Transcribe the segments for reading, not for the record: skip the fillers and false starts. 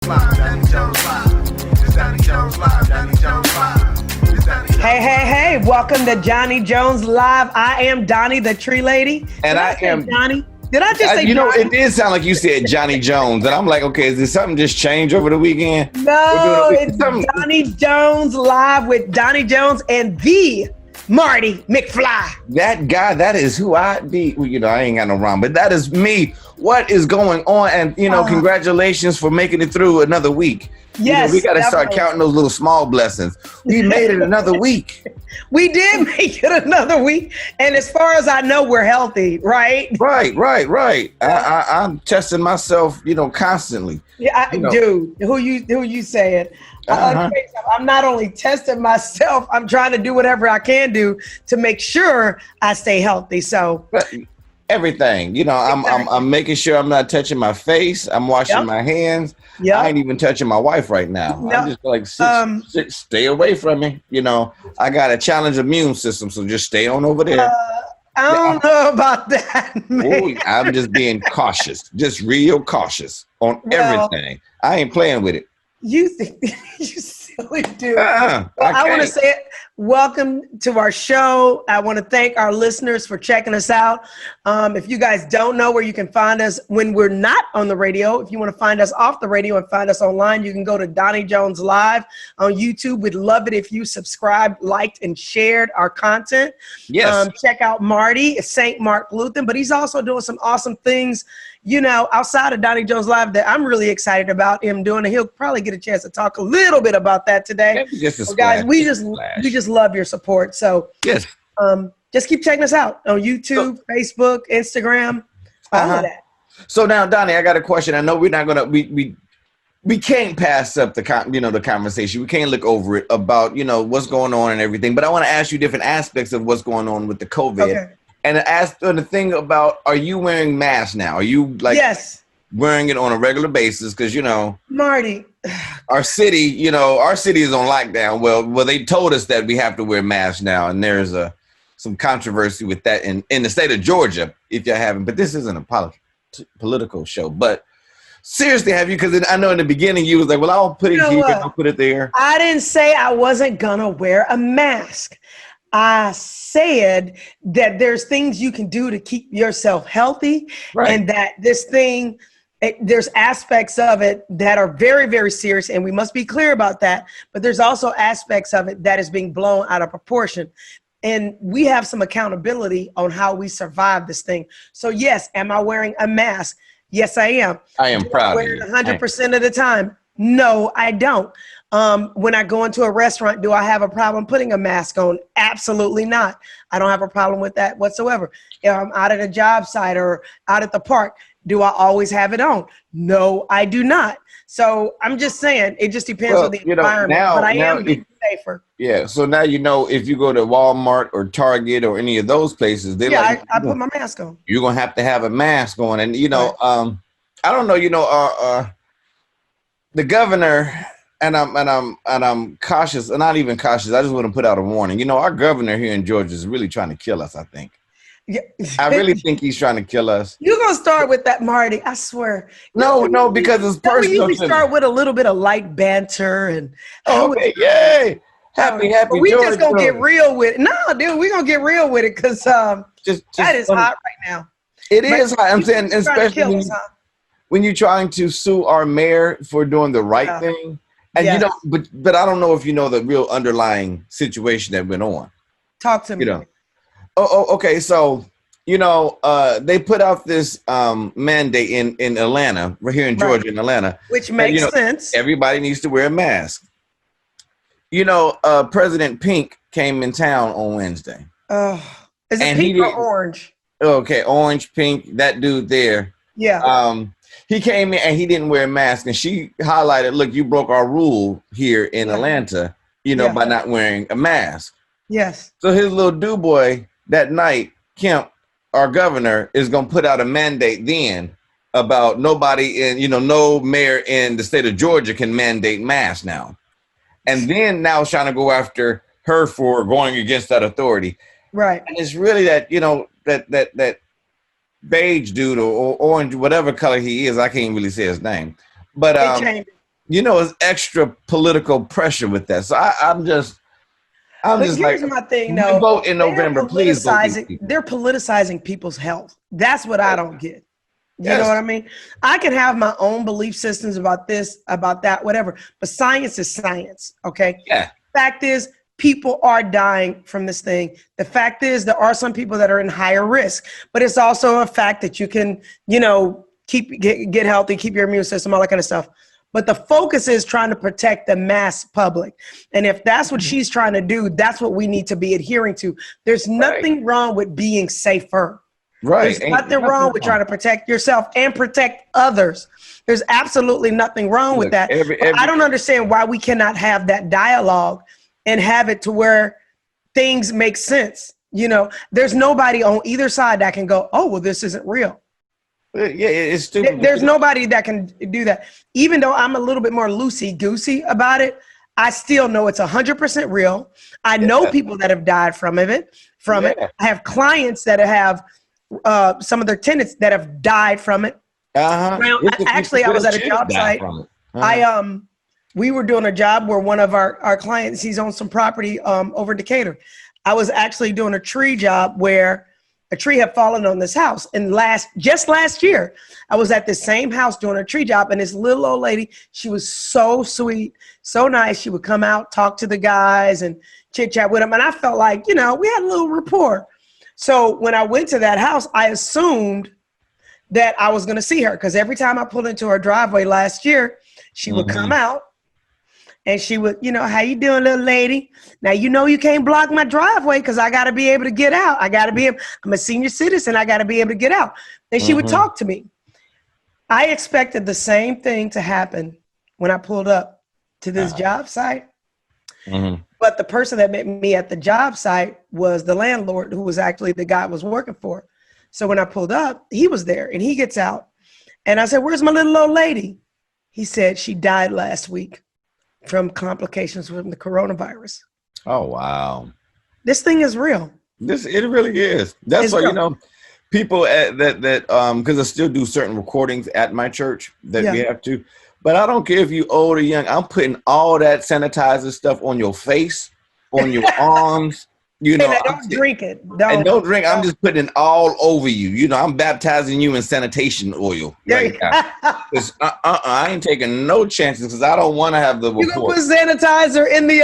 Live, Doni Jones Live. It's Doni Jones Live, Doni Jones Live. It's Doni Jones Hey, welcome to Johnny Jones Live. I am Donnie, the tree lady. And I am Johnny. Did I just say you know, Johnny? it did sound like you said Johnny Jones. And I'm like, okay, is there something just changed over the weekend? No, it's Johnny Jones Live with Donnie Jones and the Marty McFly. That guy, that is who I be. Well, you know, I ain't got no wrong, but that is me. What is going on? And, you know, congratulations for making it through another week. Yes, we got to start counting those little small blessings. We made it another week. We did make it another week. And as far as I know, we're healthy, right? Right. I'm testing myself, you know, constantly. Yeah, dude, who you saying? I'm not only testing myself, I'm trying to do whatever I can do to make sure I stay healthy. So everything, you know, I'm making sure I'm not touching my face. I'm washing my hands. I ain't even touching my wife right now. I'm just like, stay away from me. You know, I got a challenged immune system, so just stay on over there. I don't know about that, man. Ooh, I'm just being cautious, just real cautious on everything. I ain't playing with it. You think you silly dude. I want to say welcome to our show. I want to thank our listeners for checking us out. If you guys don't know where you can find us when we're not on the radio, if you want to find us off the radio and find us online, you can go to Donnie Jones Live on YouTube. We'd love it if you subscribed, liked, and shared our content. Yes. Check out Marty, St. Mark Lutheran, but he's also doing some awesome things, you know, outside of Donnie Jones Live that I'm really excited about him doing. And he'll probably get a chance to talk a little bit about that today. So guys, we just love your support. So yes, just keep checking us out on YouTube, Facebook, Instagram, all of that. So now, Donnie, I got a question. I know we're not gonna we can't pass up the conversation. We can't look over it about, you know, what's going on and everything. But I want to ask you different aspects of what's going on with the COVID. Okay. And ask the thing about, are you wearing masks now? Are you wearing it on a regular basis? Because, you know, Marty, our city is on lockdown. Well, they told us that we have to wear masks now. And there's some controversy with that in the state of Georgia, if you haven't. But this isn't a political show. But seriously, have you? Because I know in the beginning you was like, well, I'll put it here, I'll put it there. I didn't say I wasn't going to wear a mask. I said that there's things you can do to keep yourself healthy, and that this thing, there's aspects of it that are very, very serious, and we must be clear about that. But there's also aspects of it that is being blown out of proportion. And we have some accountability on how we survive this thing. So yes, am I wearing a mask? Yes, I am. I am proud of you. 100% of the time. No, I don't. When I go into a restaurant, do I have a problem putting a mask on? Absolutely not. I don't have a problem with that whatsoever. If I'm out at a job site or out at the park, do I always have it on? No, I do not. So I'm just saying, it just depends on the environment. But I am being safer. Yeah. So now you know, if you go to Walmart or Target or any of those places, I put my mask on. You're gonna have to have a mask on, and you know, I don't know, you know, the governor. And I'm cautious, and not even cautious. I just want to put out a warning. You know, our governor here in Georgia is really trying to kill us, I think. Yeah. I really think he's trying to kill us. You're going to start with that, Marty. I swear. No, because it's personal. We start with a little bit of light banter and yay. Happy we Georgia. Just going to get real with it. No, dude, we're going to get real with it because that is hot right now. It is hot. I'm saying, especially when you're trying to sue our mayor for doing the right thing. And you know, but I don't know if you know the real underlying situation that went on. Talk to me. You know, okay. So, you know, they put out this mandate in Atlanta, right here in Georgia, in Atlanta, which makes sense. Everybody needs to wear a mask. You know, President Pink came in town on Wednesday. Is it pink or orange? Okay, orange, pink. That dude there. Yeah. He came in and he didn't wear a mask, and she highlighted, look, you broke our rule here in Atlanta, you know, by not wearing a mask. Yes. So his little boy that night, Kemp, our governor, is going to put out a mandate then about nobody in, you know, no mayor in the state of Georgia can mandate masks now. And then now trying to go after her for going against that authority. Right. And it's really that, you know, that beige dude or orange, whatever color he is. I can't really say his name, but it's extra political pressure with that. So I'm just here's like, my thing, you though. vote in November, please vote these people. They're politicizing people's health. That's what I don't get. You know Yes. what I mean? I can have my own belief systems about this, about that, whatever. But science is science, okay? Yeah. Fact is, people are dying from this thing. The fact is, there are some people that are in higher risk. But it's also a fact that you can, get healthy, keep your immune system, all that kind of stuff. But the focus is trying to protect the mass public. And if that's what she's trying to do, that's what we need to be adhering to. There's nothing wrong with being safer. Right. There's nothing wrong with trying to protect yourself and protect others. There's absolutely nothing wrong with that. I don't understand why we cannot have that dialogue and have it to where things make sense. There's nobody on either side that can go, oh, well, this isn't real. Yeah, it's stupid. There's nobody that can do that. Even though I'm a little bit more loosey-goosey about it, I still know it's 100% real. I know people that have died from it. I have clients that have some of their tenants that have died from it. Now, actually, I was at a job site. We were doing a job where one of our clients, he's on some property over in Decatur. I was actually doing a tree job where a tree had fallen on this house. And just last year, I was at this same house doing a tree job, and this little old lady, she was so sweet, so nice. She would come out, talk to the guys, and chit chat with them. And I felt like, we had a little rapport. So when I went to that house, I assumed that I was going to see her, because every time I pulled into her driveway last year, she would come out. And she would, how you doing, little lady? Now, you can't block my driveway because I got to be able to get out. I'm a senior citizen. I got to be able to get out. And she would talk to me. I expected the same thing to happen when I pulled up to this job site. But the person that met me at the job site was the landlord, who was actually the guy I was working for. So when I pulled up, he was there, and he gets out. And I said, where's my little old lady? He said she died last week from complications from the coronavirus. Oh, wow. This thing is real. It really is. That's why, people because I still do certain recordings at my church that we have to, but I don't care if you old or young, I'm putting all that sanitizer stuff on your face, on your arms. Don't drink it. Don't drink. I'm just putting it all over you. I'm baptizing you in sanitation oil right now. I ain't taking no chances because I don't want to have the report. You gonna put sanitizer in the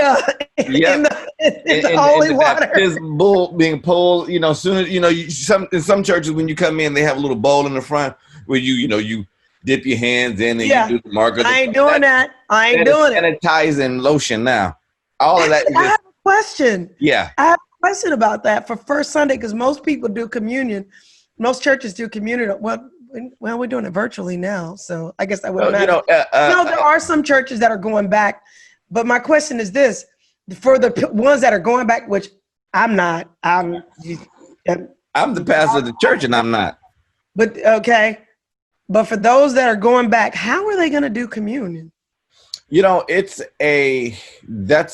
holy water. This bull being pulled. Soon as in some churches when you come in, they have a little bowl in the front where you dip your hands in and you do the marker. I ain't doing that. I ain't doing it. Sanitizing lotion now. All of that. I have a question. Yeah. I have a question about that for First Sunday, because most people do communion. Most churches do communion. Well, we're doing it virtually now, so I guess that wouldn't matter. There are some churches that are going back, but my question is this: for the ones that are going back, which I'm not, I'm the pastor of the church, and I'm not. But okay, but for those that are going back, how are they going to do communion? That's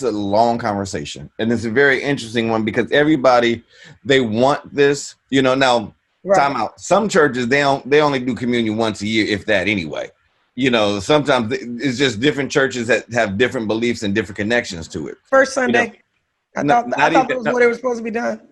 a long conversation, and it's a very interesting one because everybody, they want this, now time out. Some churches, they only do communion once a year, if that anyway. Sometimes it's just different churches that have different beliefs and different connections to it. First Sunday. I thought that was what it was supposed to be done.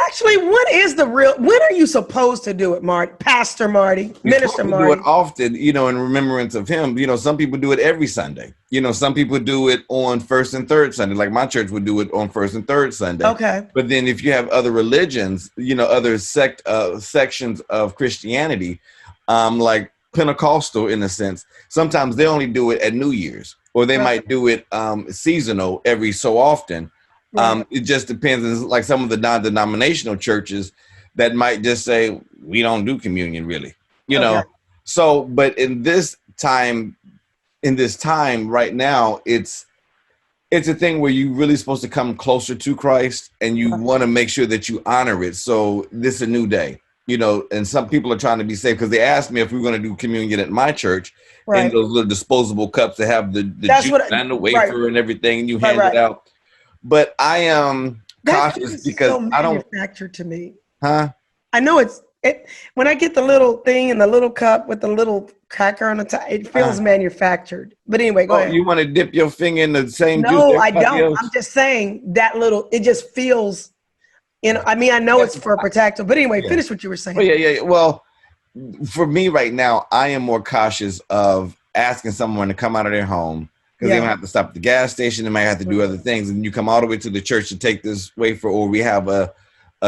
Actually, when are you supposed to do it, Marty? Pastor Marty, Minister Marty? Do it often, in remembrance of him. Some people do it every Sunday. Some people do it on first and third Sunday. Like my church would do it on first and third Sunday. Okay. But then if you have other religions, other sections of Christianity, like Pentecostal in a sense, sometimes they only do it at New Year's, or they might do it seasonal every so often. It just depends. It's like some of the non-denominational churches that might just say, we don't do communion really, So, but in this time right now, it's a thing where you're really supposed to come closer to Christ, and you want to make sure that you honor it. So this is a new day, and some people are trying to be safe because they asked me if we were going to do communion at my church in those little disposable cups that have the juice and the wafer and everything, and you hand it out. But I am cautious because I don't manufactured to me. Huh? I know it's When I get the little thing in the little cup with the little cracker on the top, it feels manufactured. But anyway, go ahead. You want to dip your finger in the same juice? No, I don't. I'm just saying that it just feels, I mean, I know it's for protective, but anyway, finish what you were saying. Well, yeah. Well, for me right now, I am more cautious of asking someone to come out of their home because they don't have to stop at the gas station. They might have to do other things. And you come all the way to the church to take this wafer, or we have a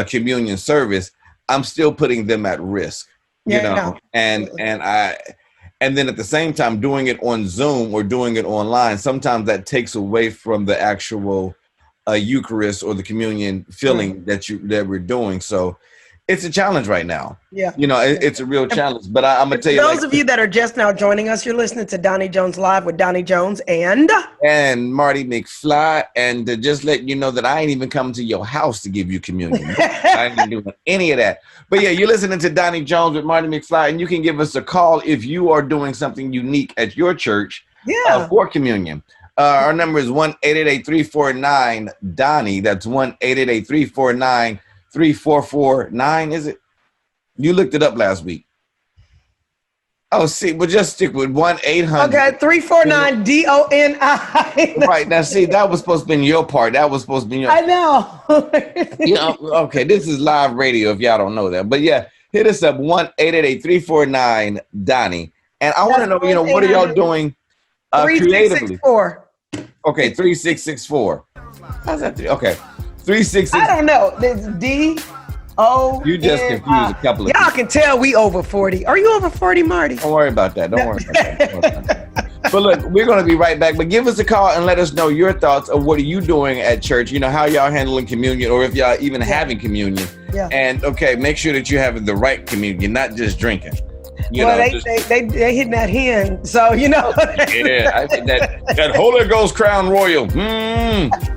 communion service. I'm still putting them at risk, you know, and then at the same time doing it on Zoom or doing it online, sometimes that takes away from the actual Eucharist or the communion feeling that we're doing. So it's a challenge right now. Yeah. You know, it's a real challenge, but I'm going to tell you. Those of you that are just now joining us, you're listening to Donnie Jones Live with Donnie Jones and Marty McFly. And to just let you know that I ain't even come to your house to give you communion. I ain't doing any of that. But yeah, you're listening to Donnie Jones with Marty McFly, and you can give us a call if you are doing something unique at your church for communion. Our number is 1-888-349-DONNIE. That's 1-888-349-3449, is it? You looked it up last week. Oh, see, we'll just stick with 1-800. Okay, 349-DONI. Right, now see, that was supposed to be in your part. That was supposed to be in your I know. Okay, this is live radio if y'all don't know that. But yeah, hit us up, 1-888-349-DONNIE. And I want to know, what are y'all doing creatively? 3664. Okay, 3664. How's that? Okay. 366. I don't know. There's D-O. You just confused a couple of y'all can tell we over 40. Are you over 40, Marty? Don't worry about that. Don't worry about that. But look, we're going to be right back. But give us a call and let us know your thoughts of what are you doing at church. How y'all handling communion, or if y'all even having communion. Yeah. And make sure that you're having the right communion, not just drinking. They hitting that hen, so Yeah, I think that Holy Ghost Crown Royal.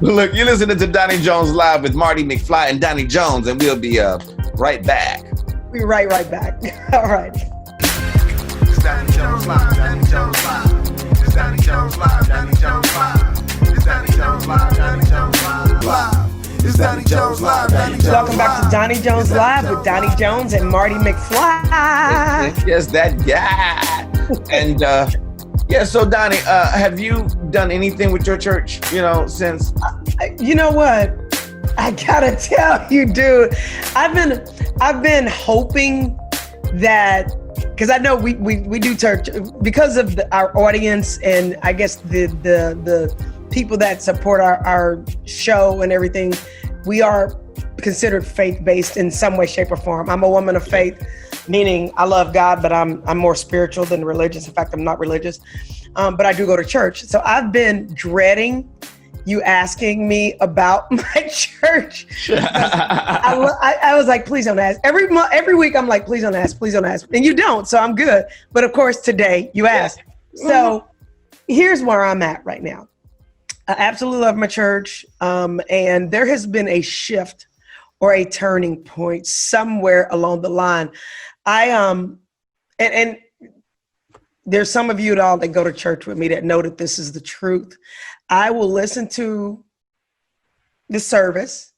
Look, you're listening to Donnie Jones Live with Marty McFly and Donnie Jones, and we'll be right back. We'll be right back. All right. It's Donnie Jones Live, Donnie Jones Live. It's Donnie Jones Live, Donnie Jones Live. It's Donnie Jones Live, Donnie Jones Live. It's Donnie Jones Live, Donnie Jones. Welcome back to Donnie Jones Live with Donnie Jones and Marty McFly. Yes, that guy. And so Donnie, have you done anything with your church, since? You know what? I gotta tell you, dude. I've been hoping that, because I know we do church because of our audience, and I guess the people that support our show and everything, we are considered faith-based in some way, shape, or form. I'm a woman of faith, meaning I love God, but I'm more spiritual than religious. In fact, I'm not religious, but I do go to church. So I've been dreading you asking me about my church. I was like, please don't ask. Every week I'm like, please don't ask, and you don't, so I'm good. But of course, today you asked. So here's where I'm at right now. I absolutely love my church, and there has been a shift or a turning point somewhere along the line. And there's some of you all that go to church with me that know that this is the truth. I will listen to the service.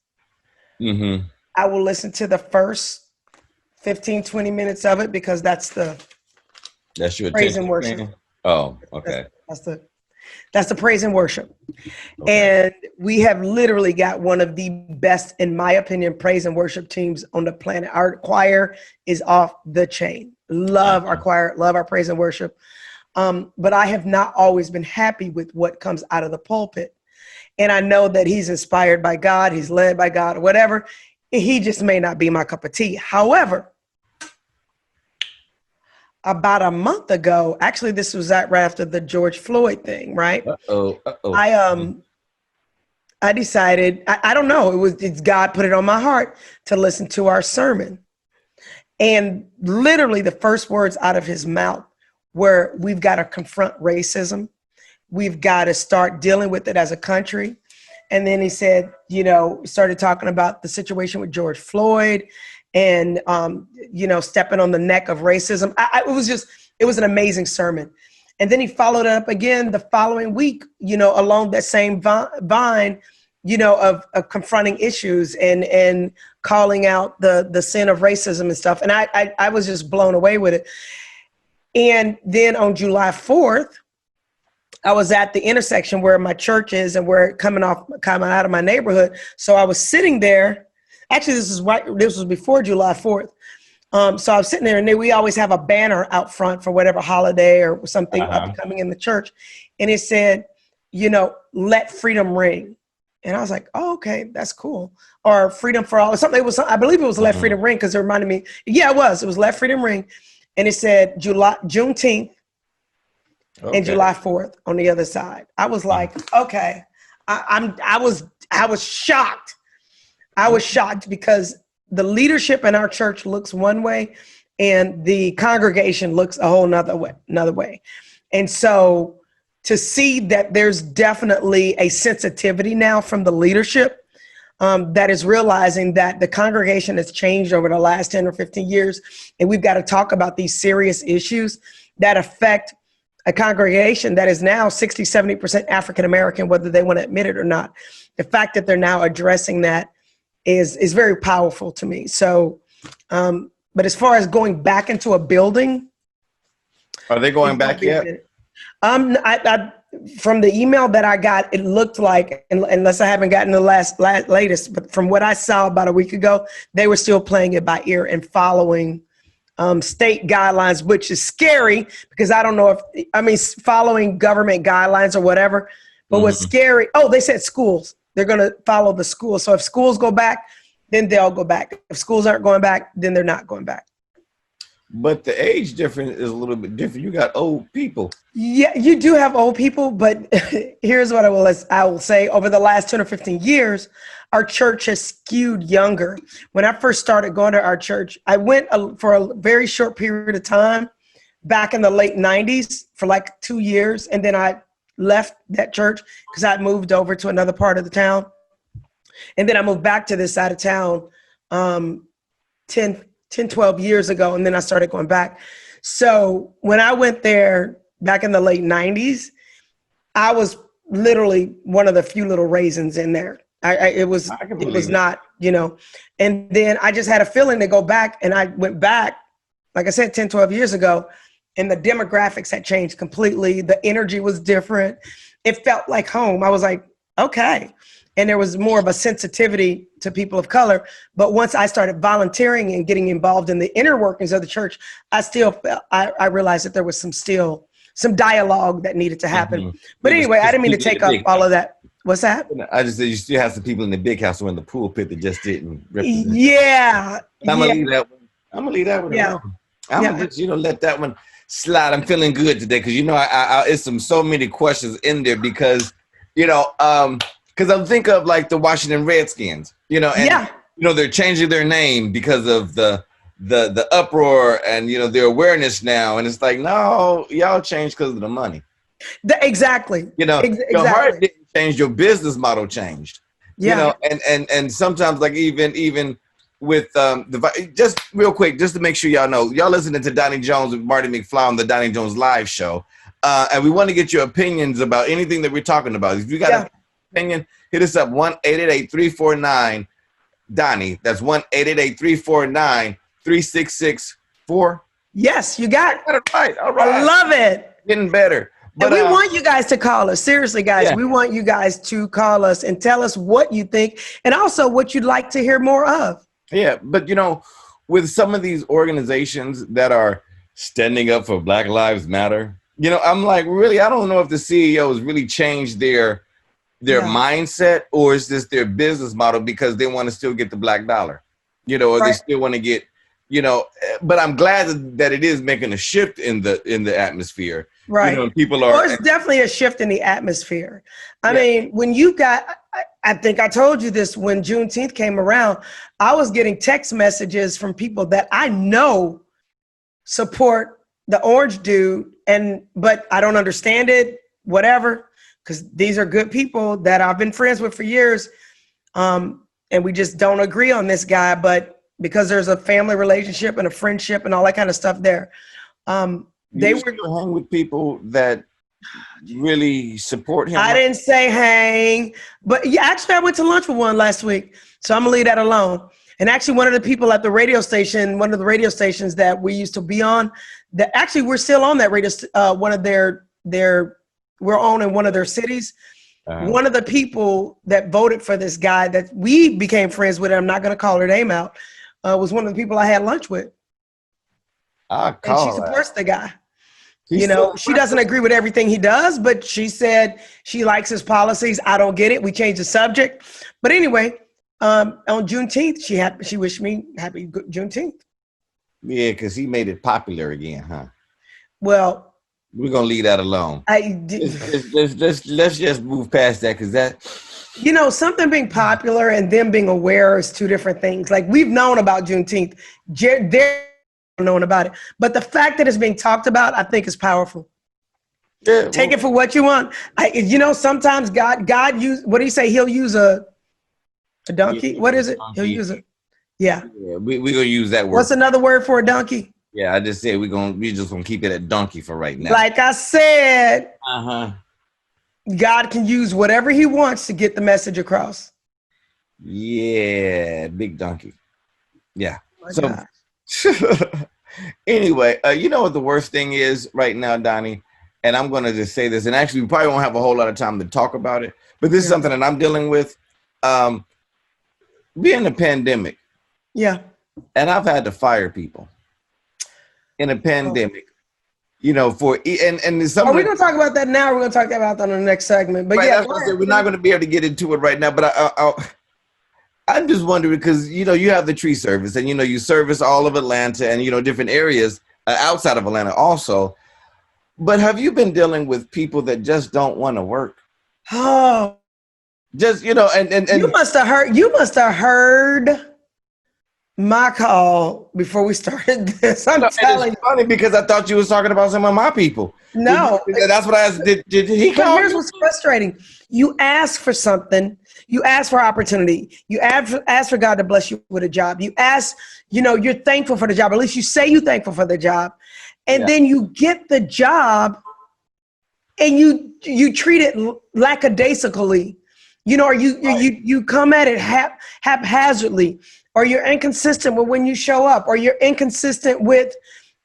Mm-hmm. I will listen to the first 15, 20 minutes of it, because that's your praise and worship. Oh, okay. That's the praise and worship. Okay. And we have literally got one of the best, in my opinion, praise and worship teams on the planet. Our choir is off the chain. Love our choir, love our praise and worship. But I have not always been happy with what comes out of the pulpit. And I know that he's inspired by God, he's led by God, or whatever. He just may not be my cup of tea. However, about a month ago, actually, this was right after the George Floyd thing, right? I decided, I don't know, it's God put it on my heart to listen to our sermon. And literally the first words out of his mouth were, we've got to confront racism. We've got to start dealing with it as a country. And then he said, started talking about the situation with George Floyd and, stepping on the neck of racism. It was an amazing sermon. And then he followed up again the following week, along that same vine, of confronting issues and calling out the sin of racism and stuff. And I was just blown away with it. And then on July 4th, I was at the intersection where my church is and where coming out of my neighborhood. So I was sitting there. Actually, this was before July 4th. So I was sitting there, and we always have a banner out front for whatever holiday or something upcoming in the church. And it said, let freedom ring. And I was like, oh, okay, that's cool. Or freedom for all, or something. I believe it was let freedom ring, because it reminded me. Yeah, it was let freedom ring. And it said Juneteenth and July 4th on the other side. I was like, okay, I was shocked. I was shocked because the leadership in our church looks one way and the congregation looks a whole another way. And so to see that there's definitely a sensitivity now from the leadership that is realizing that the congregation has changed over the last 10 or 15 years. And we've got to talk about these serious issues that affect a congregation that is now 60, 70% African-American, whether they want to admit it or not. The fact that they're now addressing that is very powerful to me. So, but as far as going back into a building. Are they going back yet? From the email that I got, it looked like, unless I haven't gotten the latest, but from what I saw about a week ago, they were still playing it by ear and following state guidelines, which is scary because I don't know following government guidelines or whatever, but what's scary, they said schools. They're going to follow the schools. So if schools go back, then they'll go back. If schools aren't going back, then they're not going back. But the age difference is a little bit different. You got old people. Yeah, you do have old people, but here's what I will say. Over the last 10 or 15 years, our church has skewed younger. When I first started going to our church, I went for a very short period of time back in the late 90s for like 2 years. And then I left that church because I moved over to another part of the town. And then I moved back to this side of town 10, 12 years ago. And then I started going back. So when I went there back in the late 90s, I was literally one of the few little raisins in there. It was not, and then I just had a feeling to go back, and I went back, like I said, 10, 12 years ago. And the demographics had changed completely. The energy was different. It felt like home. I was like, okay. And there was more of a sensitivity to people of color. But once I started volunteering and getting involved in the inner workings of the church, I realized that there was some dialogue that needed to happen. But anyway, I didn't mean to take up all of that. What's that? I just said you still have some people in the big house or in the pulpit that just didn't represent. Yeah. I'm gonna leave that one. I'm gonna leave that one alone. I'm gonna let let that one slide. I'm feeling good today because it's so many questions in there because because I'm thinking of like the Washington Redskins, they're changing their name because of the uproar and their awareness now, and it's like, no, y'all changed because of the money. Exactly. Exactly. Your heart didn't change, your business model changed. Yeah. And sometimes like even with just real quick, just to make sure y'all know, y'all listening to Donnie Jones with Marty McFly on the Donnie Jones live show. And we want to get your opinions about anything that we're talking about. If you got an opinion, hit us up 1-888-349-DONNIE. That's 1-888-349-3664. Yes, you got it right. All right. I love it. Getting better. But we want you guys to call us. Seriously, guys, we want you guys to call us and tell us what you think and also what you'd like to hear more of. Yeah, but with some of these organizations that are standing up for Black Lives Matter, I'm like, really, I don't know if the CEOs really changed their mindset, or is this their business model because they want to still get the black dollar, or they still want to get, but I'm glad that it is making a shift in the atmosphere. Right. People are. Well, it's definitely a shift in the atmosphere. I mean, when you got, I think I told you this, when Juneteenth came around, I was getting text messages from people that I know support the orange dude, but I don't understand it, whatever, because these are good people that I've been friends with for years. And we just don't agree on this guy, but because there's a family relationship and a friendship and all that kind of stuff there. They were hang with people that really support him. I didn't say hang, but actually I went to lunch with one last week, so I'm gonna leave that alone. And actually one of the people at the radio station, one of the radio stations that we used to be on, that actually we're still on that radio, one of we're on in one of their cities. One of the people that voted for this guy that we became friends with, I'm not going to call her name out, was one of the people I had lunch with. And she supports the guy. She doesn't agree with everything he does, but she said she likes his policies. I don't get it. We changed the subject. But anyway, on Juneteenth, she wished me happy Juneteenth. Yeah, because he made it popular again, huh? Well, we're gonna leave that alone. Let's just move past that, because that, something being popular and them being aware is two different things. Like, we've known about Juneteenth, they're known about it, but the fact that it's being talked about, I think, is powerful. Yeah, take it for what you want. Sometimes God use, what do you say? He'll use a donkey. What is it? He'll use it. Yeah. We're gonna use that word. What's another word for a donkey? Yeah, I just said we just gonna keep it at donkey for right now. Like I said, God can use whatever he wants to get the message across. Yeah, big donkey. Yeah. Anyway, you know what the worst thing is right now, Donnie? And I'm gonna just say this, and actually we probably won't have a whole lot of time to talk about it, but this is something that I'm dealing with. Being a pandemic. Yeah. And I've had to fire people in a pandemic, and some. Are we gonna talk about that now? Or we're gonna talk about that on the next segment. But right, we're not gonna be able to get into it right now. But I'm just wondering, because you have the tree service, and you service all of Atlanta and different areas outside of Atlanta also. But have you been dealing with people that just don't want to work? Oh, just and you must have heard my call before we started this. I'm telling you. It's funny because I thought you was talking about some of my people. No. That's what I asked. Did he call? But here's what's frustrating. You ask for something. You ask for opportunity. You ask for God to bless you with a job. You ask, you're thankful for the job. At least you say you're thankful for the job. And then you get the job and you treat it lackadaisically. Or you come at it haphazardly. Or you're inconsistent with when you show up, or you're inconsistent with,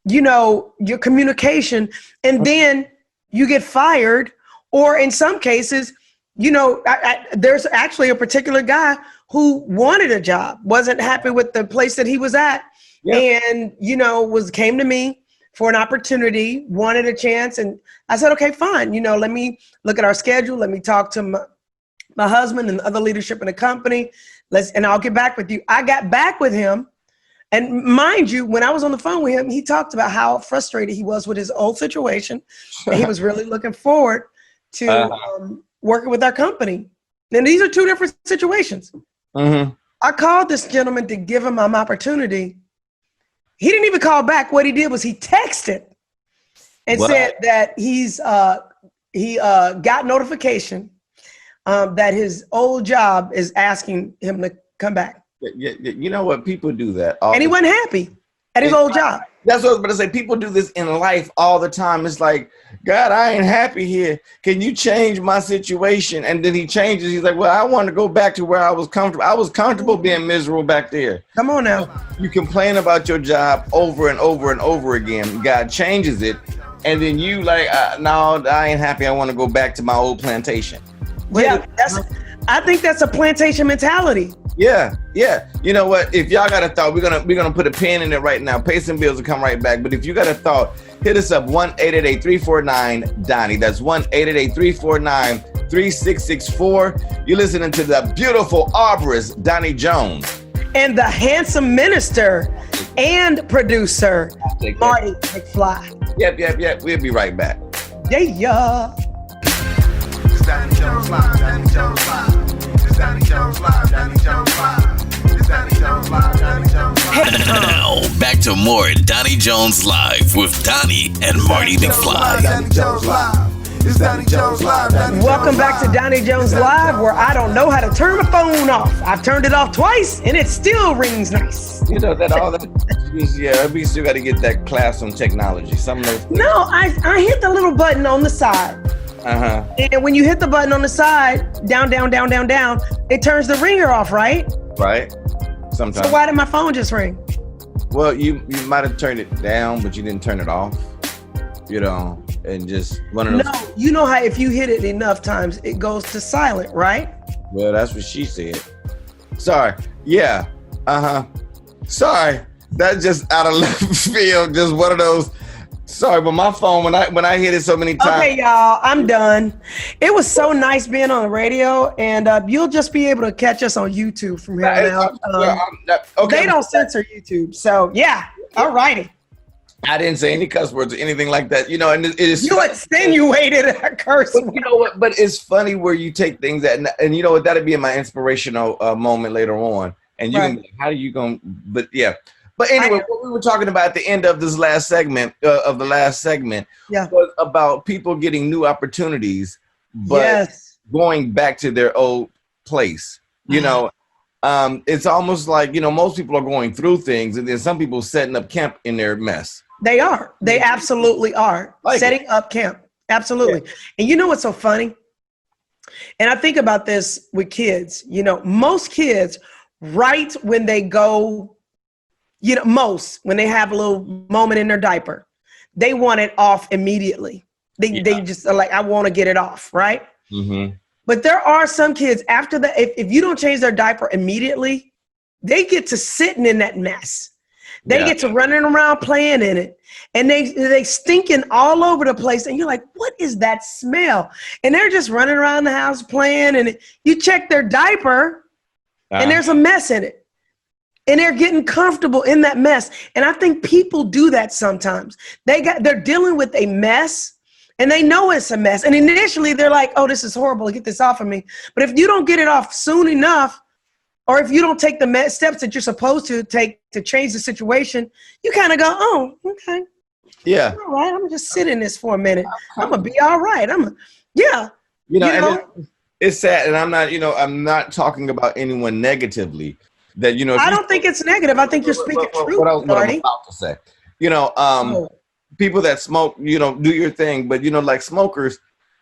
your communication, and then you get fired. Or in some cases, there's actually a particular guy who wanted a job, wasn't happy with the place that he was at, and came to me for an opportunity, wanted a chance, and I said, okay, fine. Let me look at our schedule. Let me talk to my husband and other leadership in the company. And I'll get back with you. I got back with him. And mind you, when I was on the phone with him, he talked about how frustrated he was with his old situation. And he was really looking forward to working with our company. And these are two different situations. Mm-hmm. I called this gentleman to give him an opportunity. He didn't even call back. What he did was he texted and said that he got notification that his old job is asking him to come back. You know what? People do that. And he wasn't happy at his old job. That's what I was going to say. People do this in life all the time. It's like, God, I ain't happy here. Can you change my situation? And then he changes. He's like, well, I want to go back to where I was comfortable. I was comfortable being miserable back there. Come on now. You complain about your job over and over and over again. God changes it. And then you like, no, I ain't happy. I want to go back to my old plantation. I think that's a plantation mentality. Yeah. You know what? If y'all got a thought, we're gonna put a pin in it right now. Pay some bills and come right back. But if you got a thought, hit us up 1-888-349-DONNIE. That's 1-888-349-3664. You're listening to the beautiful arborist Donnie Jones and the handsome minister and producer Marty McFly. Yep. We'll be right back. Yeah. Donnie Jones Live, Donnie Jones Live. It's Donnie Jones Live, Donnie Jones Live. It's Donnie Jones Live, Donnie Jones Live. Now, back to more Donnie Jones Live with Donnie and Marty McFly. Donnie Jones Live. It's Donnie Jones Live, Donnie Welcome back to Donnie Jones Live, where I don't know how to turn my phone off. I've turned it off twice, and it still rings nice. We still got to get that class on technology. Some of those. No, I hit the little button on the side. And when you hit the button on the side, down, it turns the ringer off, right? Right. sometimes. So why did my phone just ring? Well, you might have turned it down, but you didn't turn it off. You know, and just one of those. No, you know how if you hit it enough times, it goes to silent, right? Well, that's what she said. Sorry. Yeah. Sorry. That's just out of left field. Just one of those. Sorry, but my phone, when I hit it so many times. Okay, y'all, I'm done. It was so nice being on the radio, and you'll just be able to catch us on YouTube from here on out. Okay. They don't censor YouTube, so yeah. All righty. I didn't say any cuss words or anything like that, you know, and it is. You insinuated a curse. But you know what? But it's funny where you take things that, and you know what? That'd be in my inspirational moment later on. And you can, how are you going? But yeah. But anyway, what we were talking about at the end of this last segment, was about people getting new opportunities, but going back to their old place. You know, it's almost like, you know, most people are going through things, and then some people setting up camp in their mess. They are. They absolutely are setting up camp. Absolutely. Yeah. And you know what's so funny? And I think about this with kids. You know, most kids, right when they go, you know, when they have a little moment in their diaper, they want it off immediately. They just are like, I want to get it off, right? Mm-hmm. But there are some kids after that, if you don't change their diaper immediately, they get to sitting in that mess. They get to running around playing in it, and they stinking all over the place. And you're like, what is that smell? And they're just running around the house playing, and you check their diaper and there's a mess in it. And they're getting comfortable in that mess. And I think people do that sometimes. They're dealing with a mess, and they know it's a mess. And initially they're like, oh, this is horrible. Get this off of me. But if you don't get it off soon enough, or if you don't take the steps that you're supposed to take to change the situation, you kind of go, oh, okay. Yeah. All right. I'm going to just sit in this for a minute. I'm going to be all right. You know, and it's sad. And I'm not talking about anyone negatively. That, you know, I don't think it's negative. I think you're speaking truth, what I'm about to say. You know, people that smoke, you know, do your thing, but you know, like smokers,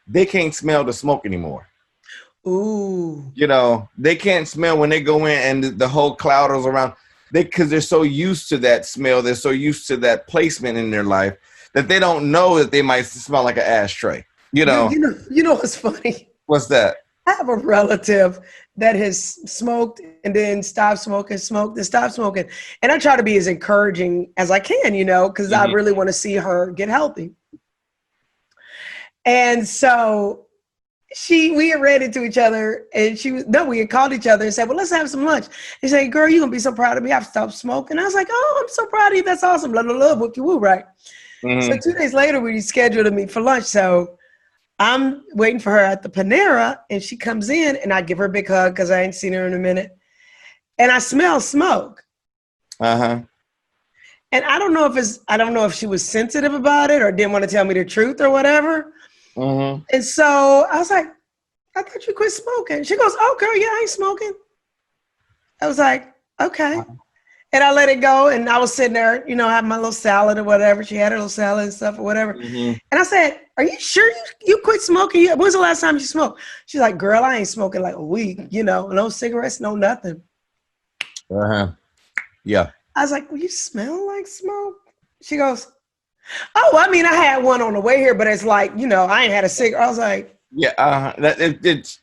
they can't smell the smoke anymore. Ooh. You know, they can't smell when they go in and the whole cloud is around. Because they're so used to that smell, they're so used to that placement in their life that they don't know that they might smell like an ashtray. You know what's funny? What's that? I have a relative that has smoked and then stopped smoking, smoked and stopped smoking. And I try to be as encouraging as I can, you know, because I really want to see her get healthy. And so we had ran into each other, and we had called each other and said, well, let's have some lunch. He said, girl, you're going to be so proud of me. I've stopped smoking. I was like, oh, I'm so proud of you. That's awesome. Blah, blah, blah, whoop-de-woo, right? Mm-hmm. So 2 days later, we scheduled to meet for lunch. So I'm waiting for her at the Panera, and she comes in, and I give her a big hug because I ain't seen her in a minute. And I smell smoke. Uh-huh. And I don't know if she was sensitive about it or didn't want to tell me the truth or whatever. Mm-hmm. And so I was like, I thought you quit smoking. She goes, oh, girl, yeah, I ain't smoking. I was like, okay. And I let it go. And I was sitting there, you know, having my little salad or whatever. She had her little salad and stuff or whatever. Mm-hmm. And I said, are you sure you quit smoking? When's the last time you smoked? She's like, girl, I ain't smoking like a week. You know, no cigarettes, no nothing. Uh-huh. Yeah. I was like, well, you smell like smoke? She goes, oh, I mean, I had one on the way here, but it's like, you know, I ain't had a cigarette. I was like, yeah, it's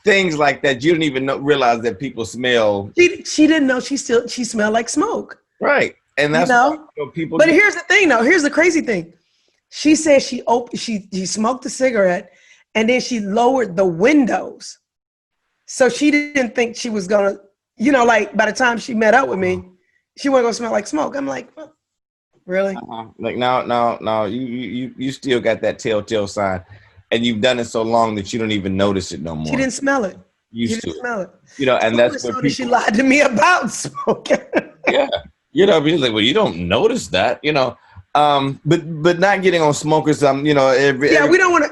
things like that. You didn't even realize that people smell. She didn't know she smelled like smoke. Right. And that's what people But here's the thing, though. Here's the crazy thing. She said she smoked a cigarette, and then she lowered the windows. So she didn't think she was going to, you know, like by the time she met up with me, she wasn't going to smell like smoke. I'm like, well, really? Like no, you still got that telltale sign, and you've done it so long that you don't even notice it no more. She didn't smell it. She didn't smell it. You know, and that's what she lied to me about smoking. Yeah, you know, because like, well, you don't notice that, you know. But not getting on smokers. You know,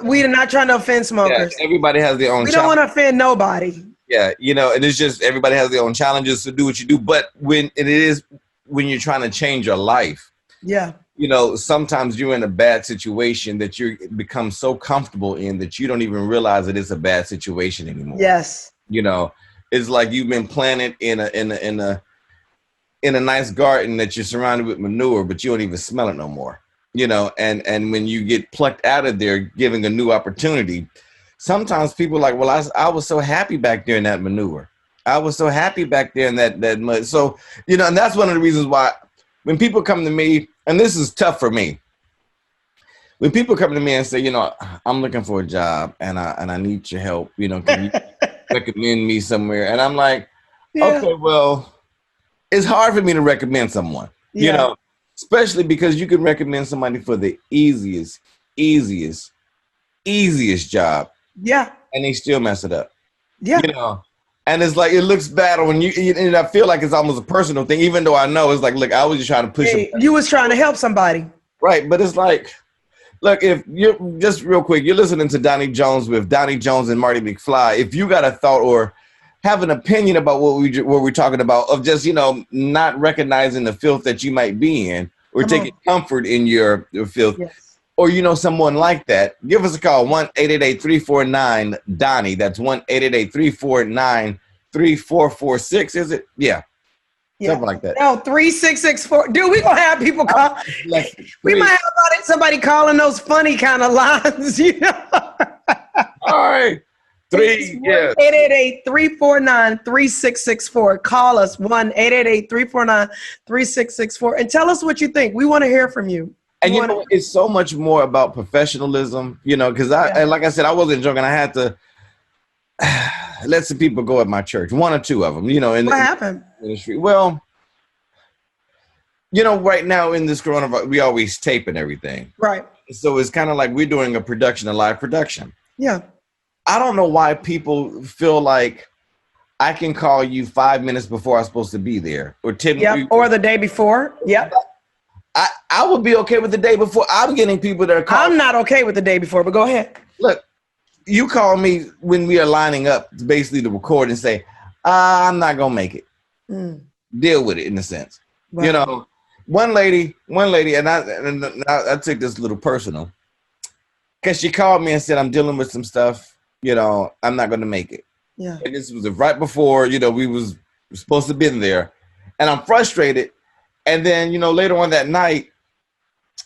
we're not trying to offend smokers. Yeah, everybody has their own. We don't want to offend nobody. Yeah, you know, and it's just everybody has their own challenges to do what you do. But when you're trying to change your life. Yeah. You know, sometimes you're in a bad situation that you become so comfortable in that you don't even realize that it's a bad situation anymore. Yes. You know, It's like you've been planted in a nice garden that you're surrounded with manure, but you don't even smell it no more. You know, and when you get plucked out of there, giving a new opportunity, sometimes people are like, well, I was so happy back there in that manure. I was so happy back there in that mud. So, you know, and that's one of the reasons why when people come to me, and this is tough for me, when people come to me and say, you know, I'm looking for a job and I need your help, you know, can you recommend me somewhere? And I'm like, okay, well, it's hard for me to recommend someone, you know, especially because you can recommend somebody for the easiest job. Yeah. And they still mess it up. Yeah. You know, and it's like, it looks bad when and I feel like it's almost a personal thing, even though I know it's like, look, I was just trying to push you was trying to help somebody. Right. But it's like, look, if you're just real quick, you're listening to Donnie Jones with Donnie Jones and Marty McFly. If you got a thought or have an opinion about what we're talking about, of just, you know, not recognizing the filth that you might be in, or taking comfort in your filth, or, you know, someone like that, give us a call, 1-888-349-DONNIE. That's 1-888-349-3446. Is it? Yeah. Something like that. No, 3664. Dude, we gonna have people call. We might have somebody calling those funny kind of lines, you know. All right. 888-349-3664. Call us 1-888-349-3664 and tell us what you think. We want to hear from you. And you know, it's so much more about professionalism, you know, because and like I said, I wasn't joking. I had to let some people go at my church, one or two of them, you know. What happened? Ministry. Well, you know, right now in this coronavirus, we always tape and everything. Right. So it's kind of like we're doing a live production. Yeah. I don't know why people feel like I can call you 5 minutes before I'm supposed to be there, or 10 minutes. Or the day before. Yep. I would be okay with the day before. I'm getting people that are calling. I'm not okay with the day before, but go ahead. Look, you call me when we are lining up basically to record and say, I'm not going to make it. Deal with it in a sense. Wow. You know, one lady, and I took this a little personal, because she called me and said, I'm dealing with some stuff, you know, I'm not going to make it. Yeah. And this was right before, you know, we was supposed to be there, and I'm frustrated. And then, you know, later on that night,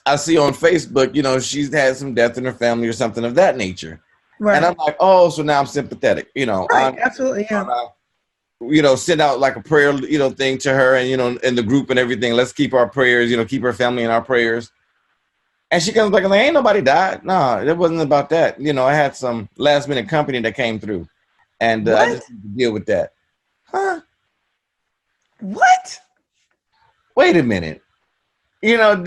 I see on Facebook, you know, she's had some death in her family or something of that nature. Right. And I'm like, oh, so now I'm sympathetic, you know. Right, absolutely, yeah. You know, send out like a prayer, you know, thing to her, and, you know, in the group and everything. Let's keep our prayers, you know, keep her family in our prayers. And she comes back and like, ain't nobody died. No, it wasn't about that. You know, I had some last minute company that came through, and I just need to deal with that. Huh? What? Wait a minute. You know,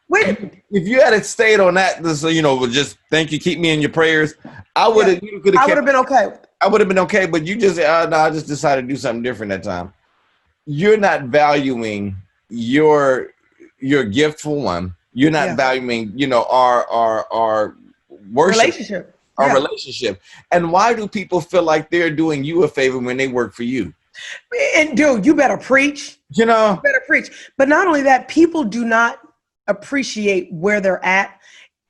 if you had stayed on that, so, you know, just thank you, keep me in your prayers, I would have. I would have been okay. I would have been okay, but you just, no, I just decided to do something different that time. You're not valuing your gift for one. You're not valuing, you know, our worship, relationship. And why do people feel like they're doing you a favor when they work for you? And dude, you better preach. You know, you better preach. But not only that, people do not appreciate where they're at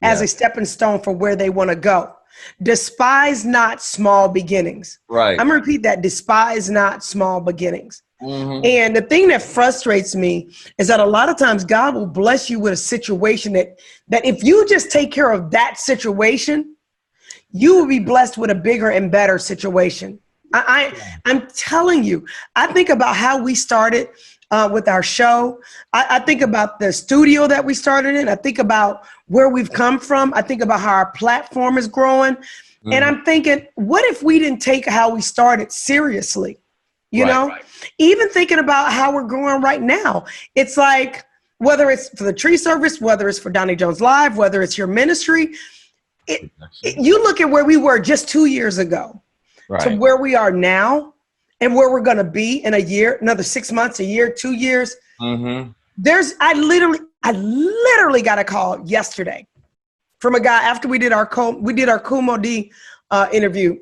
as a stepping stone for where they want to go. Despise not small beginnings. Right. I'm gonna repeat that. Despise not small beginnings. Mm-hmm. And the thing that frustrates me is that a lot of times God will bless you with a situation that if you just take care of that situation, you will be blessed with a bigger and better situation. I'm telling you, I think about how we started with our show. I think about the studio that we started in. I think about where we've come from. I think about how our platform is growing. Mm-hmm. And I'm thinking, what if we didn't take how we started seriously? You know, even thinking about how we're growing right now. It's like, whether it's for the tree service, whether it's for Donnie Jones Live, whether it's your ministry, you look at where we were just 2 years ago to where we are now and where we're going to be in a year, another 6 months, a year, 2 years. Mm-hmm. I literally got a call yesterday from a guy after we did our Kumo D interview.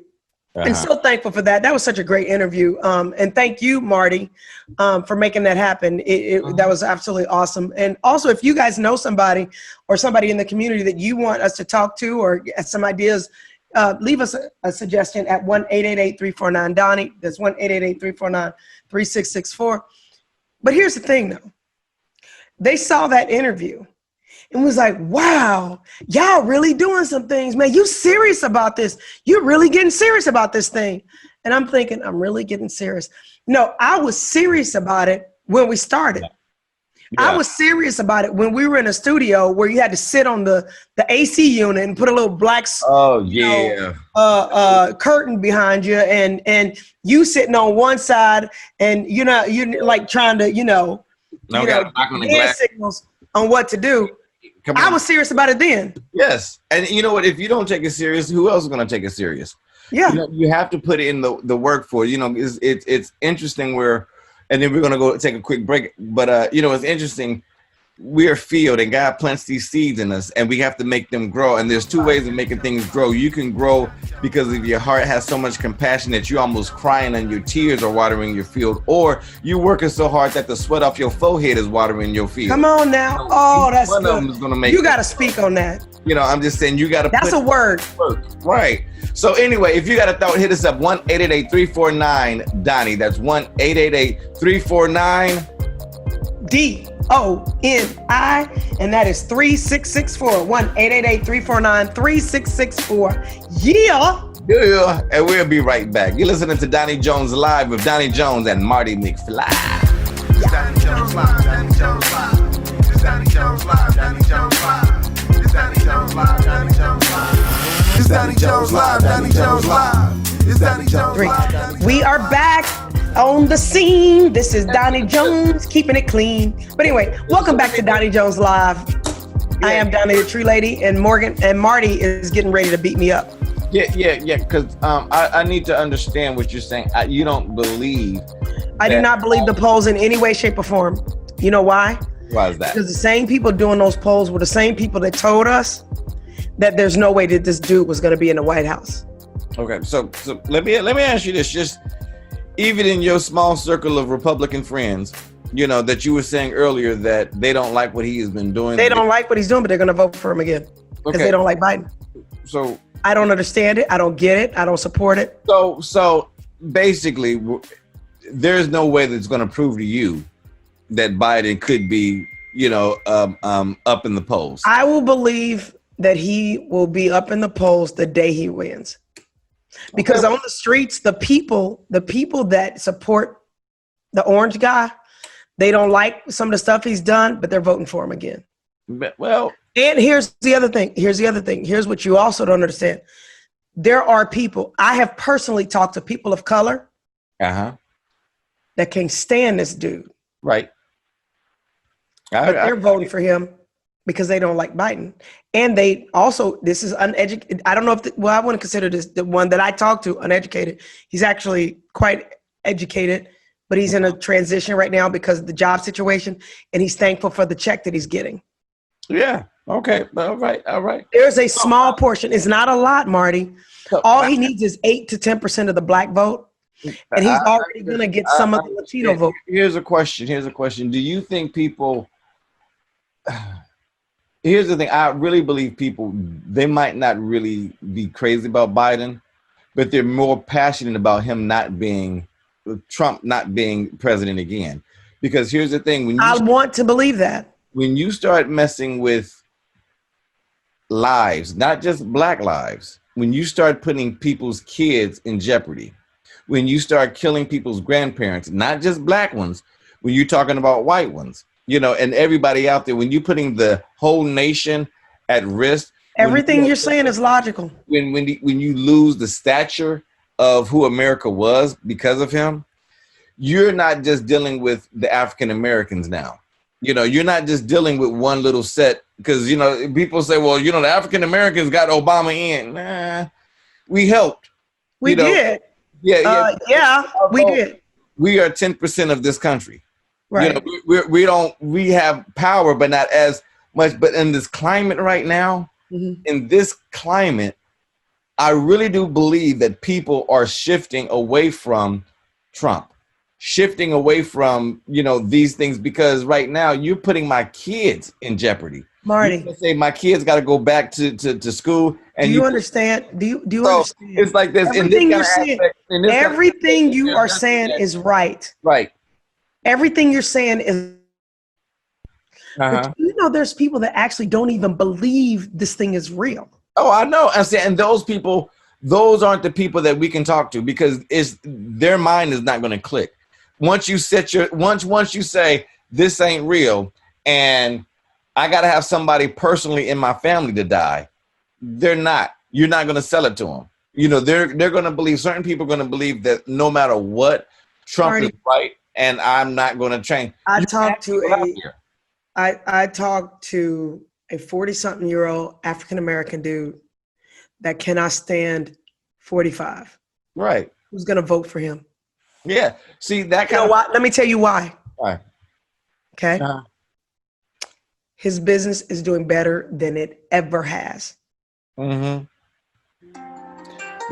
Uh-huh. And so thankful for that. That was such a great interview. And thank you, Marty, for making that happen. That was absolutely awesome. And also, if you guys know somebody or somebody in the community that you want us to talk to or get some ideas leave us a suggestion at 1-888-349-DONNIE. That's 1-888-349-3664. But here's the thing, though. They saw that interview and was like, wow, y'all really doing some things, man. You serious about this? You're really getting serious about this thing. And I'm thinking, I'm really getting serious. No, I was serious about it when we started. I was serious about it when we were in a studio where you had to sit on the AC unit and put a little black curtain behind you, and you sitting on one side, and you're like trying to get signals on what to do. I was serious about it then. Yes, and you know what? If you don't take it serious, who else is going to take it serious? Yeah, you have to put in the work for it. It's interesting where. And then we're going to go take a quick break. But, it's interesting. We are field, and God plants these seeds in us, and we have to make them grow. And there's two ways of making things grow. You can grow because if your heart has so much compassion that you're almost crying and your tears are watering your field, or you're working so hard that the sweat off your forehead is watering your field. Come on now. Oh, that's one good. Of them is gonna make you got to speak on that. I'm just saying you got to. That's a word. Right. So anyway, if you got a thought, hit us up 1-888-349-DONNIE. That's 1-888-349-DONNI, and that is 3664. 1-888-349-3664. Yeah. And we'll be right back. You're listening to Donnie Jones Live with Donnie Jones and Marty McFly. It's Donnie Jones Live, Donnie Jones Live. It's Donnie Jones Live, Donnie Jones Live. It's Donnie Jones Live, Donnie Jones Live. It's Donnie Jones Live, Donnie Jones Live. It's Donnie Jones Live. We are back on the scene. This is Donnie Jones, keeping it clean. But anyway, welcome back to Donnie Jones Live. I am Donnie the Tree Lady, and Morgan and Marty is getting ready to beat me up. Yeah. Because I need to understand what you're saying. You don't believe. I do not believe the polls in any way, shape, or form. You know why? Why is that? Because the same people doing those polls were the same people that told us that there's no way that this dude was going to be in the White House. Okay, so let me ask you this: just even in your small circle of Republican friends, that you were saying earlier that they don't like what he has been doing. They don't like what he's doing, but they're going to vote for him again because they don't like Biden. So I don't understand it. I don't get it. I don't support it. So basically, there's no way that's going to prove to you that Biden could be, up in the polls. I will believe that he will be up in the polls the day he wins. Because on the streets, the people that support the orange guy, they don't like some of the stuff he's done, but they're voting for him again. Well, and here's the other thing. Here's what you also don't understand. There are people, I have personally talked to people of color that can't stand this dude. Right. But they're voting for him because they don't like Biden. And they also, this is uneducated. I don't know if, I wouldn't consider this the one that I talked to uneducated. He's actually quite educated, but he's in a transition right now because of the job situation. And he's thankful for the check that he's getting. Yeah. Okay. All right. There's a small portion. It's not a lot, Marty. All he needs is 8 to 10% of the black vote. And he's already going to get some of the Latino vote. Here's a question. Do you think people... Here's the thing. I really believe people, they might not really be crazy about Biden, but they're more passionate about Trump not being president again. Because here's the thing. I want to believe that. When you start messing with lives, not just black lives, when you start putting people's kids in jeopardy, when you start killing people's grandparents, not just black ones, when you're talking about white ones, and everybody out there, when you're putting the whole nation at risk. Everything you're saying is logical. When you lose the stature of who America was because of him, you're not just dealing with the African Americans now. You're not just dealing with one little set because, people say, well, the African Americans got Obama in. Nah, we helped. We did. Yeah, we did. We are 10% of this country. Right. We have power, but not as much. But in this climate right now, in this climate, I really do believe that people are shifting away from Trump, shifting away from, these things, because right now you're putting my kids in jeopardy. You're Marty, gonna say my kids got to go back to school. And do you understand? Do you so understand? it's like this in this Everything kind you're of saying, aspect. In this kind of everything aspect, you there's are nothing saying that- is right. right. Everything you're saying is. But Uh-huh. you know, there's people that actually don't even believe this thing is real. Oh, I know. I say, and those people, those aren't the people that we can talk to because it's their mind is not going to click. Once you set your once you say this ain't real, and I got to have somebody personally in my family to die, they're not. You're not going to sell it to them. You know, they're going to believe. Certain people are going to believe that no matter what, Trump Marty, is right, and I'm not going to change. I You have talked to people out there. I talked to a 40-something-year-old African American dude that cannot stand 45. Right. Who's going to vote for him? Yeah. See that You know kind of what? Let me tell you why. right. Okay. Uh-huh. His business is doing better than it ever has. Mm-hmm.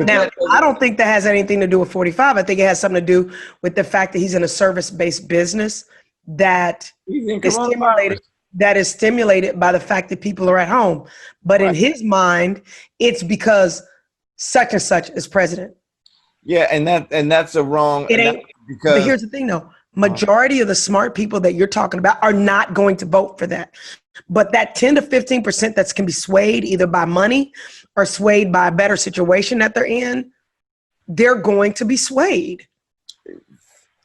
Now, I don't think that has anything to do with 45. I think it has something to do with the fact that he's in a service-based business that is stimulated by the fact that people are at home. But in his mind, it's because such and such is president. Yeah, and that's a wrong. It ain't. Because But here's the thing, though. Majority of the smart people that you're talking about are not going to vote for that. But that 10 to 15% that can be swayed either by money or swayed by a better situation that they're in, they're going to be swayed.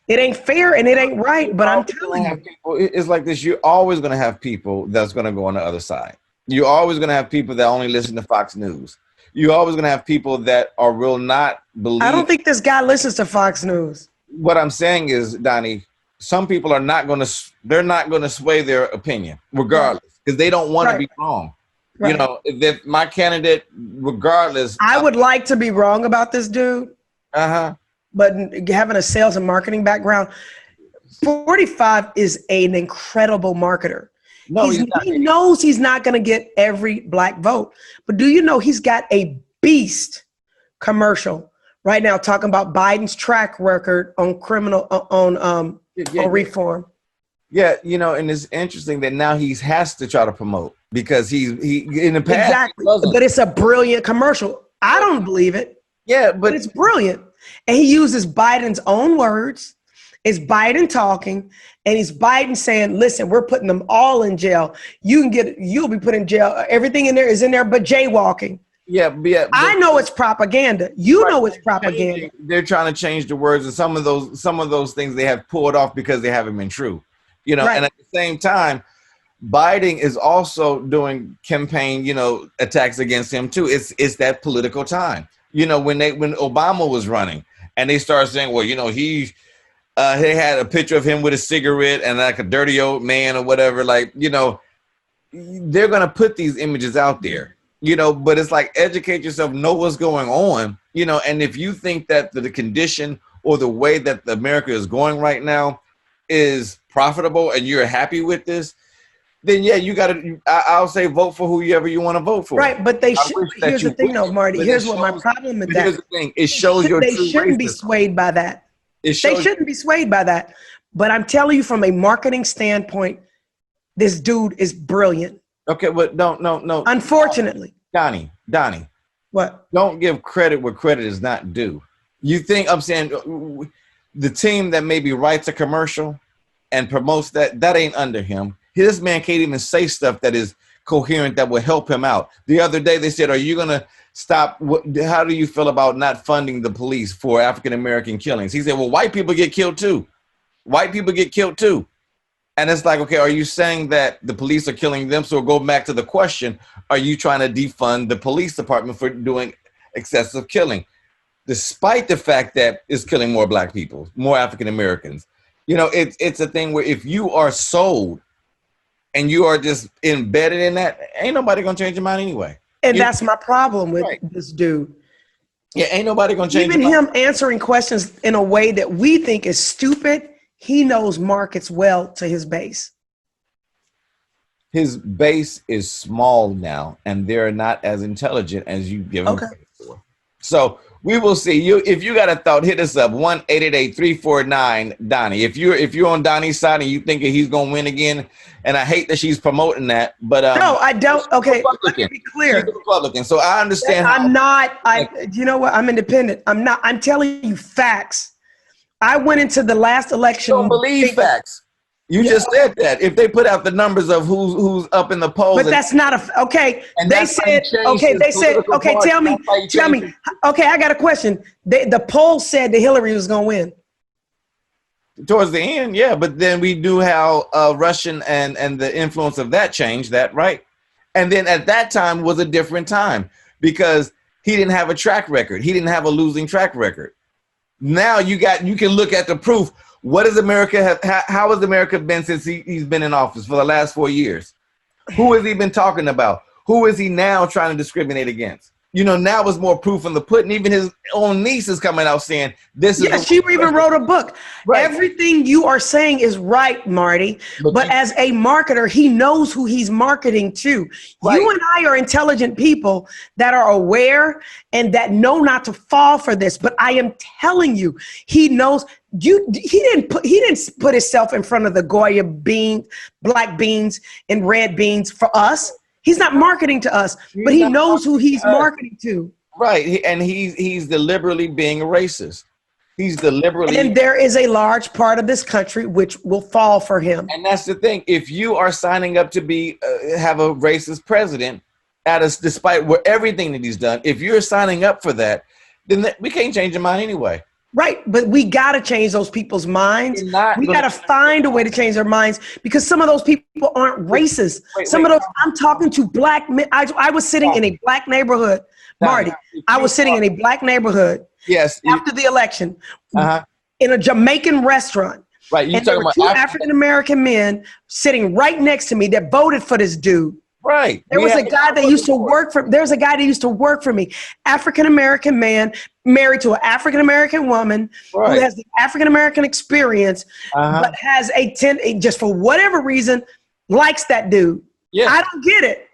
It ain't fair and it ain't right, but I'm telling you. It's like this. You're always going to have people that's going to go on the other side. You're always going to have people that only listen to Fox News. You're always going to have people that are real not believe. I don't think this guy listens to Fox News. What I'm saying is, Donnie, some people are not going to, they're not going to sway their opinion regardless because they don't want to be wrong. Right. You know, if my candidate, regardless. I would like to be wrong about this dude. Uh-huh. But having a sales and marketing background, 45 is an incredible marketer. No, he knows he's not going to get every black vote. But do you know he's got a beast commercial right now talking about Biden's track record on on reform? Yeah, you know, and it's interesting that now he has to try to promote because he in the past. Exactly. But it's a brilliant commercial. I don't believe it. Yeah, but it's brilliant. And he uses Biden's own words. It's Biden talking, and he's Biden saying, listen, we're putting them all in jail. You'll be put in jail. Everything in there is in there but jaywalking. Yeah. I know it's propaganda. You know it's propaganda. They're trying to change the words, and some of those things they have pulled off because they haven't been true. You know, and at the same time, Biden is also doing campaign, attacks against him too. It's that political time. You know, when Obama was running and they started saying, well, they had a picture of him with a cigarette and like a dirty old man or whatever, they're going to put these images out there, but it's like, educate yourself, know what's going on, and if you think that the condition or the way that America is going right now is profitable and you're happy with this, then yeah, you got to. I'll say vote for whoever you want to vote for. Right, but they should. Here's the thing, though, Marty. Here's what my problem with that. Here's the thing: it shows your. They shouldn't be swayed by that. They shouldn't be swayed by that. But I'm telling you, from a marketing standpoint, this dude is brilliant. Okay, but no. Unfortunately, Donnie. What? Don't give credit where credit is not due. You think I'm saying the team that maybe writes a commercial and promotes that ain't under him. This man can't even say stuff that is coherent that will help him out. The other day they said, are you going to stop? How do you feel about not funding the police for African-American killings? He said, well, white people get killed too. White people get killed too. And it's like, okay, are you saying that the police are killing them? So go back to the question, are you trying to defund the police department for doing excessive killing? Despite the fact that it's killing more black people, more African-Americans. It's a thing where if you are sold and you are just embedded in that, ain't nobody gonna change your mind anyway. And that's my problem with this dude. Yeah, ain't nobody gonna change. Even him answering questions in a way that we think is stupid, he knows markets well to his base. His base is small now, and they're not as intelligent as you give them credit for. So we will see. If you got a thought, hit us up 1-888-349-Donnie. If you're on Donnie's side and you think that he's gonna win again, and I hate that she's promoting that, but no, I don't. Okay, let me be clear. She's a Republican, so I understand. I'm not. You know what? I'm independent. I'm not. I'm telling you facts. I went into the last election. Don't believe facts. You just said that. If they put out the numbers of who's up in the polls, but that's not okay. They said okay. They said okay. Tell me. Okay, I got a question. The poll said that Hillary was going to win. Towards the end, yeah, but then we knew how Russian and the influence of that changed that, right? And then at that time was a different time because he didn't have a track record. He didn't have a losing track record. Now you can look at the proof. What does America have? How has America been since he's been in office for the last 4 years? Who has he been talking about? Who is he now trying to discriminate against? You know, now is more proof in the pudding. Even his own niece is coming out saying this is. Yeah, she even wrote a book. Right. Everything you are saying is right, Marty. But as a marketer, he knows who he's marketing to. Right. You and I are intelligent people that are aware and that know not to fall for this. But I am telling you, he knows. He didn't put himself in front of the Goya beans, black beans, and red beans for us. He's not marketing to us, but he knows who he's marketing to. Right, and he's deliberately being a racist. He's deliberately. And there is a large part of this country which will fall for him. And that's the thing. If you are signing up to be have a racist president, despite everything that he's done, if you're signing up for that, then we can't change your mind anyway. Right, but we got to change those people's minds. We got to find a way to change their minds because some of those people aren't racist. Some of those, I'm talking to black men. I was sitting in a black neighborhood, Marty. I was sitting in a black neighborhood. Yes. After the election, in a Jamaican restaurant. Right. You talking about two African American men sitting right next to me that voted for this dude. Right. There was a guy that used to work for. There's a guy that used to work for me. African American man married to an African American woman who has the African American experience, but has just for whatever reason likes that dude. Yeah, I don't get it.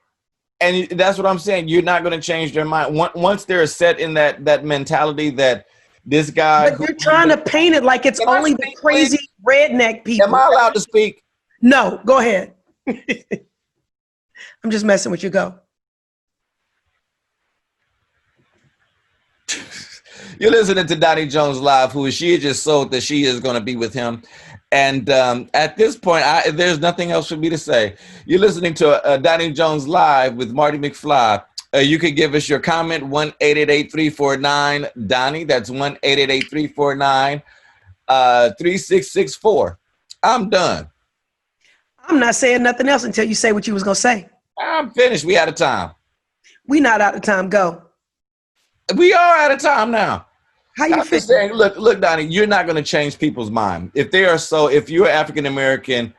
And that's what I'm saying. You're not going to change their mind once they're set in that mentality that this guy. But you're trying to paint it like it's only the crazy redneck people. Am I allowed to speak? No, go ahead. I'm just messing with you. Go. You're listening to Donnie Jones Live, she had just sold that she is going to be with him. And at this point, there's nothing else for me to say. You're listening to Donnie Jones Live with Marty McFly. You can give us your comment, 1-888-349-Donnie. That's 1-888-349-3664. I'm done. I'm not saying nothing else until you say what you was going to say. I'm finished. We out of time. We not out of time. Go. We are out of time now. How you feel? Saying, look, Donnie, you're not going to change people's mind. If you're African American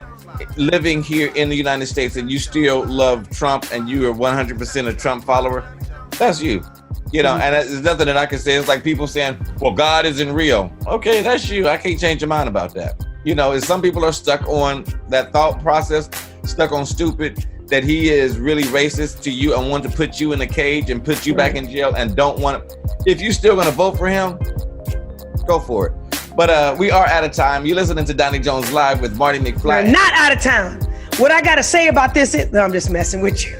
living here in the United States and you still love Trump and you are 100% a Trump follower, that's you. You know, and there's nothing that I can say. It's like people saying, well, God isn't real. Okay, that's you. I can't change your mind about that. You know, some people are stuck on that thought process, stuck on stupid, that he is really racist to you and want to put you in a cage and put you back in jail and don't want to. If you're still going to vote for him, go for it. But we are out of time. You're listening to Donnie Jones Live with Marty McFly. We're not out of time. What I got to say about this is, no, I'm just messing with you.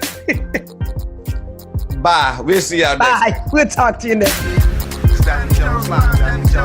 Bye. We'll see y'all next time. Bye. We'll talk to you next. Donnie Jones Live. Donnie Jones